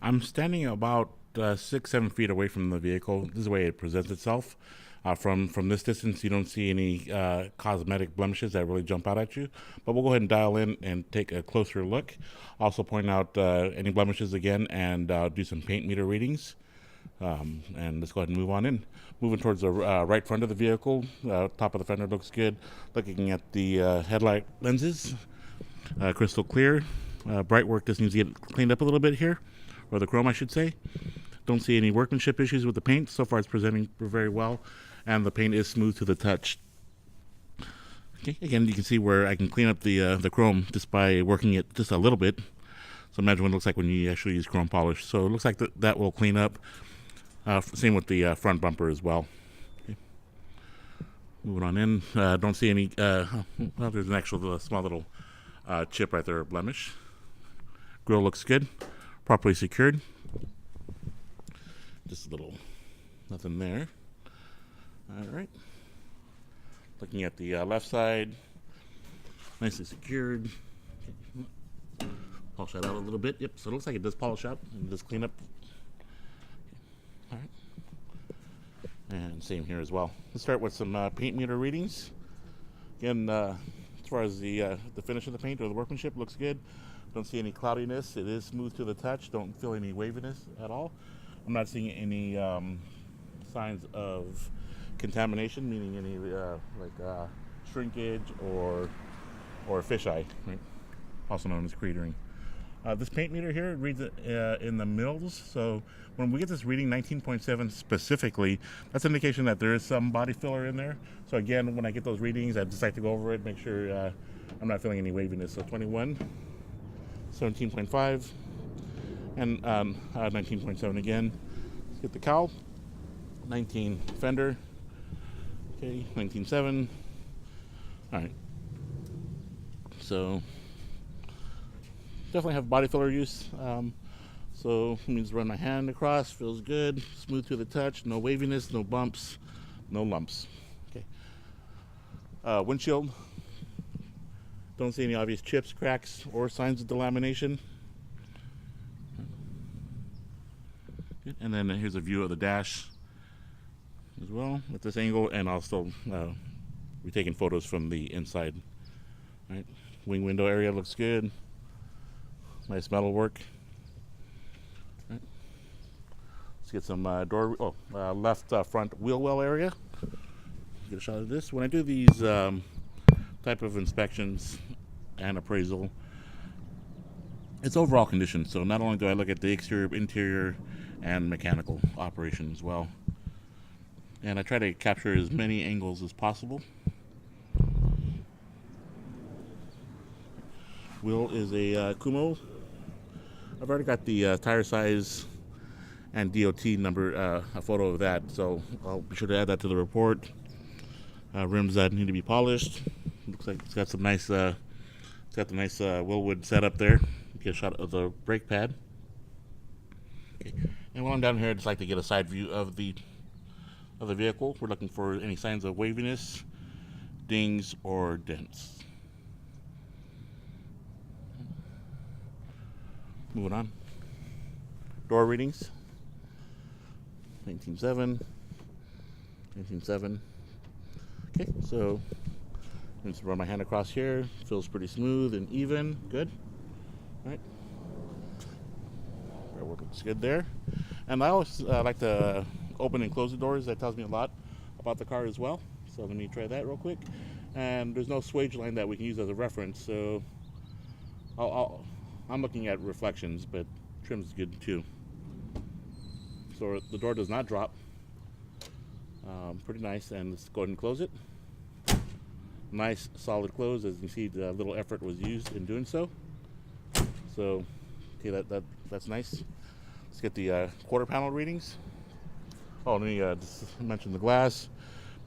I'm standing about 6, 7 feet away from the vehicle. This is the way it presents itself. From this distance, you don't see any cosmetic blemishes that really jump out at you. But we'll go ahead and dial in and take a closer look. Also point out any blemishes again and do some paint meter readings. And let's go ahead and move on in. Moving towards the right front of the vehicle, top of the fender looks good. Looking at the headlight lenses, crystal clear. Bright work just needs to get cleaned up a little bit here, or the chrome, I should say. Don't see any workmanship issues with the paint. So far, it's presenting very well, and the paint is smooth to the touch. Okay, again, you can see where I can clean up the chrome just by working it just a little bit. So imagine what it looks like when you actually use chrome polish. So it looks like that will clean up. Same with the front bumper as well. Okay. Moving on in, don't see any. Well, there's an actual small little chip right there, a blemish. Grill looks good, properly secured. Just a little, nothing there. All right. Looking at the left side, nicely secured. Okay. Polish that out a little bit. Yep, so it looks like it does polish out and does clean up. Okay. All right. And same here as well. Let's start with some paint meter readings. Again, as far as the finish of the paint or the workmanship, looks good. Don't see any cloudiness. It is smooth to the touch. Don't feel any waviness at all. I'm not seeing any signs of contamination, meaning any shrinkage or fisheye, right? Also known as cratering. This paint meter here reads it in the mils, so when we get this reading 19.7 specifically, that's an indication that there is some body filler in there. So again, when I get those readings, I just like to go over it, make sure I'm not feeling any waviness. So 21, 17.5, and 19.7 again. Let's get the cowl. 19 fender. Okay, 19.7. All right. So definitely have body filler use. So it means run my hand across, feels good, smooth to the touch, no waviness, no bumps, no lumps. Okay. Windshield. Don't see any obvious chips, cracks, or signs of delamination. And then here's a view of the dash as well at this angle, and also we're taking photos from the inside. All right. Wing window area looks good. Nice metal work. All right. Let's get some left front wheel well area. Get a shot of this. When I do these type of inspections and appraisal, it's overall condition. So not only do I look at the exterior, interior, and mechanical operation as well. And I try to capture as many angles as possible. Wheel is a Kumo. I've already got the tire size and DOT number, a photo of that, so I'll be sure to add that to the report. Rims that need to be polished. Looks like it's got some nice, it's got the nice Willwood setup there. Get a shot of the brake pad. Okay. And while I'm down here, I just like to get a side view of the vehicle. We're looking for any signs of waviness, dings, or dents. Moving on. Door readings. 19.7. 19.7. Okay, so I'm just run my hand across here. Feels pretty smooth and even. Good. All right. That work looks good there. And I always like to open and close the doors. That tells me a lot about the car as well. So let me try that real quick. And there's no swage line that we can use as a reference. So I'm looking at reflections, but trim's good too. So the door does not drop. Pretty nice, and let's go ahead and close it. Nice solid close. As you can see, the little effort was used in doing so. So okay, that's nice. Let's get the quarter panel readings. Oh, let me just mention the glass.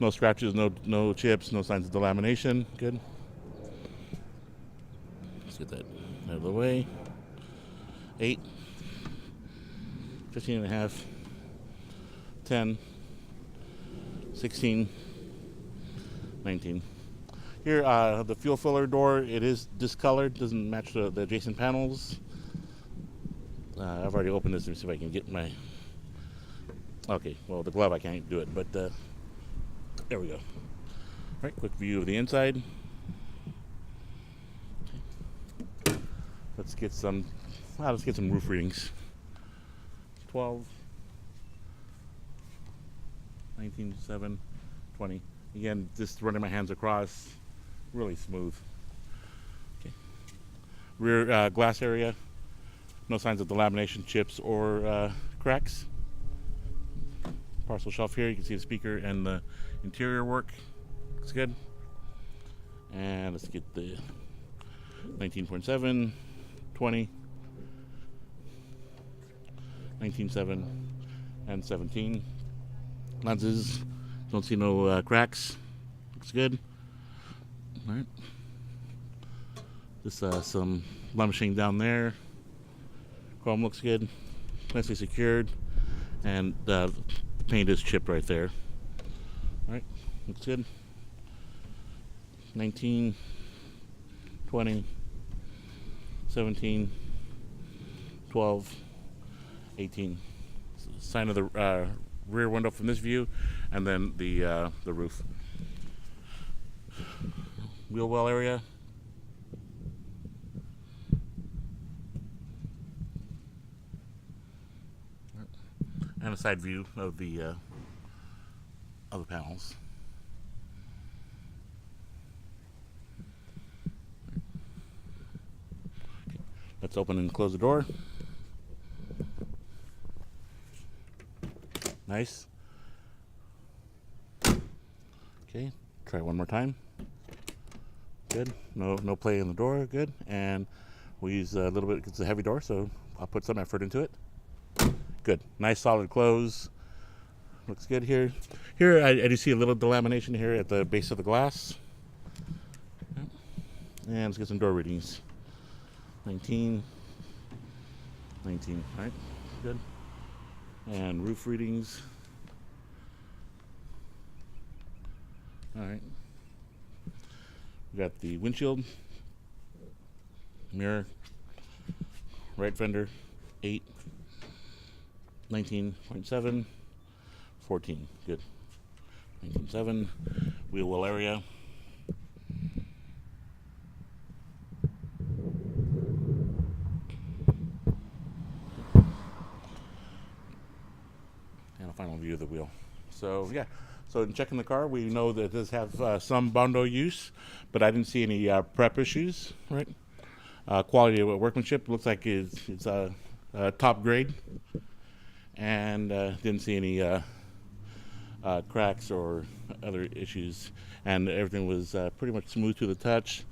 No scratches, no chips, no signs of delamination. Good. Let's get that out of the way. 8, 15 and a half, 10, 16, 19. Here, the fuel filler door, it is discolored, doesn't match the adjacent panels. I've already opened this. Let me see if I can get my... Okay, well, the glove I can't do it, but there we go. All right, quick view of the inside. Let's get some roof readings. 12, 19, 7, 20. Again, just running my hands across, really smooth. Okay. Rear glass area, no signs of delamination, chips, or cracks. Parcel shelf here, you can see the speaker and the interior work. Looks good. And let's get the 19.7, 20, 19.7, and 17. Lenses, don't see no cracks. Looks good. All right. Just some blemishing down there. Chrome looks good. Nicely secured. And the paint is chipped right there. All right, looks good. 19, 20, 17, 12, 18. Sign of the rear window from this view, and then the roof. Wheel well area. And a side view of the panels. Okay. Let's open and close the door. Nice. Okay, try one more time. Good. No play in the door. Good. And we'll use a little bit because it's a heavy door, so I'll put some effort into it. Good. Nice solid close. Looks good here. Here I do see a little delamination here at the base of the glass. And let's get some door readings. 19. 19. All right. Good. And roof readings. All right. We got the windshield, mirror, right fender, 8, 19.7, 14. Good. 19.7. Wheel well area. And a final view of the wheel. So yeah. So in checking the car, we know that it does have some Bondo use, but I didn't see any prep issues. Right. Quality of workmanship looks like it's top grade. And didn't see any cracks or other issues, and everything was pretty much smooth to the touch.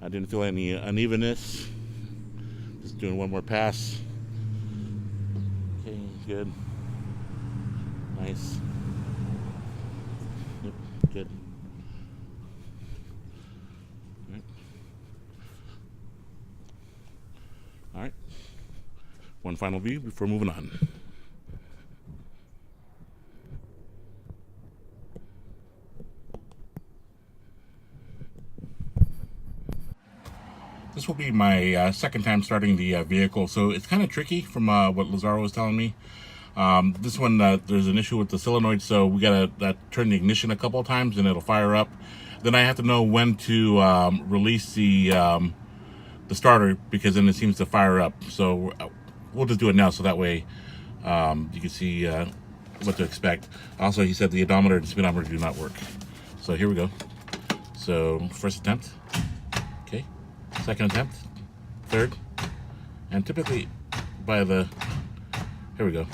I didn't feel any unevenness. Just doing one more pass. Okay, good. Nice. Yep, good. All right. One final view before moving on. This will be my second time starting the vehicle, so it's kind of tricky from what Lazaro was telling me. This one, there's an issue with the solenoid, so we gotta turn the ignition a couple of times and it'll fire up. Then I have to know when to release the starter, because then it seems to fire up. So we'll just do it now, so that way you can see what to expect. Also, he said the odometer and speedometer do not work. So here we go. So first attempt. Okay. Second attempt, third, and typically by the, here we go.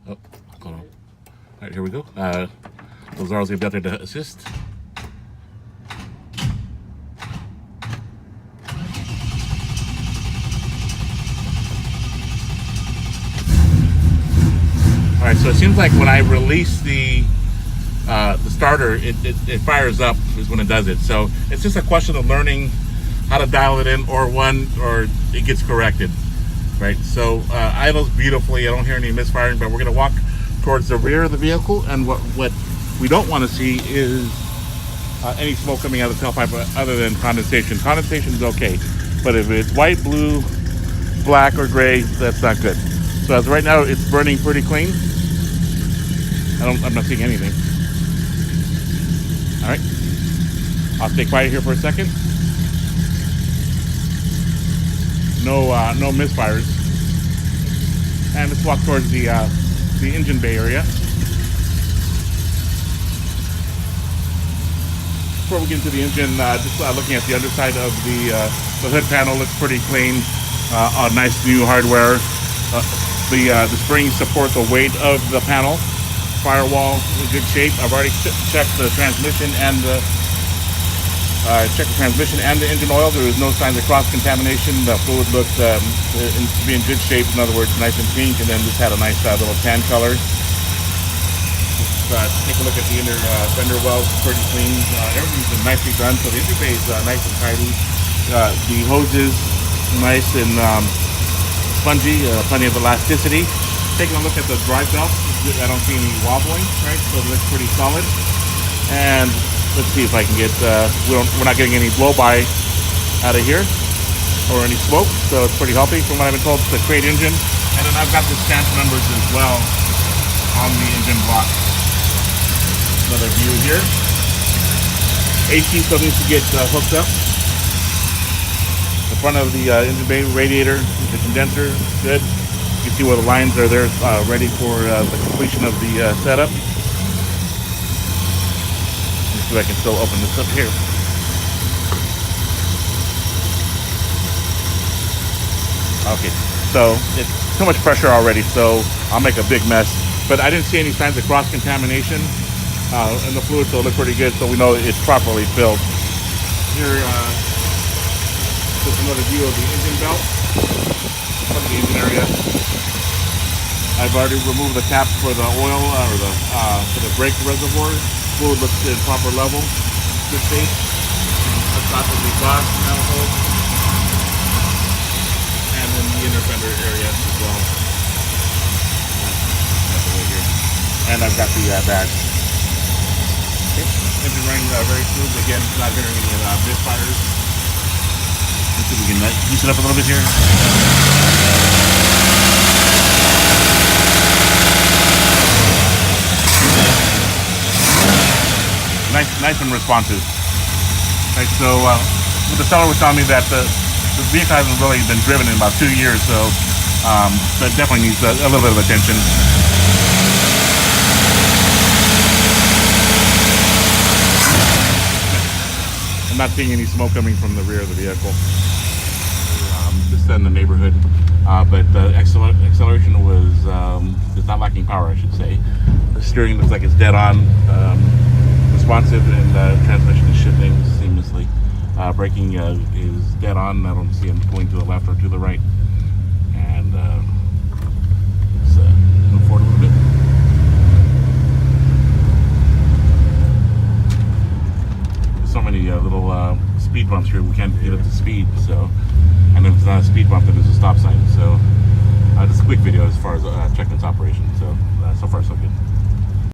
Oh, hold on. All right, here we go. Lazaro's gonna be out there to assist. All right, so it seems like when I release the starter, it fires up is when it does it. So it's just a question of learning how to dial it in, or it gets corrected, right? So idles beautifully. I don't hear any misfiring, but we're gonna walk towards the rear of the vehicle, and what we don't want to see is any smoke coming out of the tailpipe other than condensation. Condensation is okay, but if it's white, blue, black, or gray, that's not good. So as of right now, it's burning pretty clean. I'm not seeing anything. All right, I'll stay quiet here for a second. No misfires. And let's walk towards the engine bay area. Before we get into the engine, just looking at the underside of the hood panel, looks pretty clean. Nice new hardware. The springs support the weight of the panel. Firewall in good shape. I've already checked the transmission and the engine oil. There was no signs of cross contamination. The fluid looked to be in good shape. In other words, nice and pink, and then just had a nice little tan color. Take a look at the inner fender wells. Pretty clean. Everything's been nicely done. So the engine bay is nice and tidy. The hoses nice and spongy. Plenty of elasticity. Taking a look at the drive belt. I don't see any wobbling, right? So it looks pretty solid. And let's see if I can get, we're not getting any blow-by out of here or any smoke, so it's pretty healthy from what I've been told. It's a crate engine. And then I've got the stamp numbers as well on the engine block. Another view here. AC still needs to get hooked up. The front of the engine bay radiator, the condenser, good. You can see where the lines are there, ready for the completion of the setup. Let's see if I can still open this up here. Okay, so it's too much pressure already, so I'll make a big mess. But I didn't see any signs of cross-contamination in the fluid, so it looked pretty good, so we know it's properly filled. Here, just another view of the engine belt, from the engine area. I've already removed the caps for the oil for the brake reservoir. Fluid looks in proper level. Good shape. That's top of the exhaust manifold. And then the inner fender area as well. That's right here. And I've got the badge. Okay. Engine running very smooth. Again, not getting any misfires. Let's see if we can juice it up a little bit here. Nice and responsive. Right, so the seller was telling me that the vehicle hasn't really been driven in about 2 years, so it definitely needs a little bit of attention. I'm not seeing any smoke coming from the rear of the vehicle. Just in the neighborhood, but the acceleration is not lacking power, I should say. The steering looks like it's dead on. Responsive, and transmission is shifting seamlessly. Braking is dead on. I don't see him going to the left or to the right. And let's move forward a little bit. There's so many little speed bumps here. We can't get up to speed. So, and if it's not a speed bump, then there's a stop sign. So, just a quick video as far as checking its operation. So, so far so good.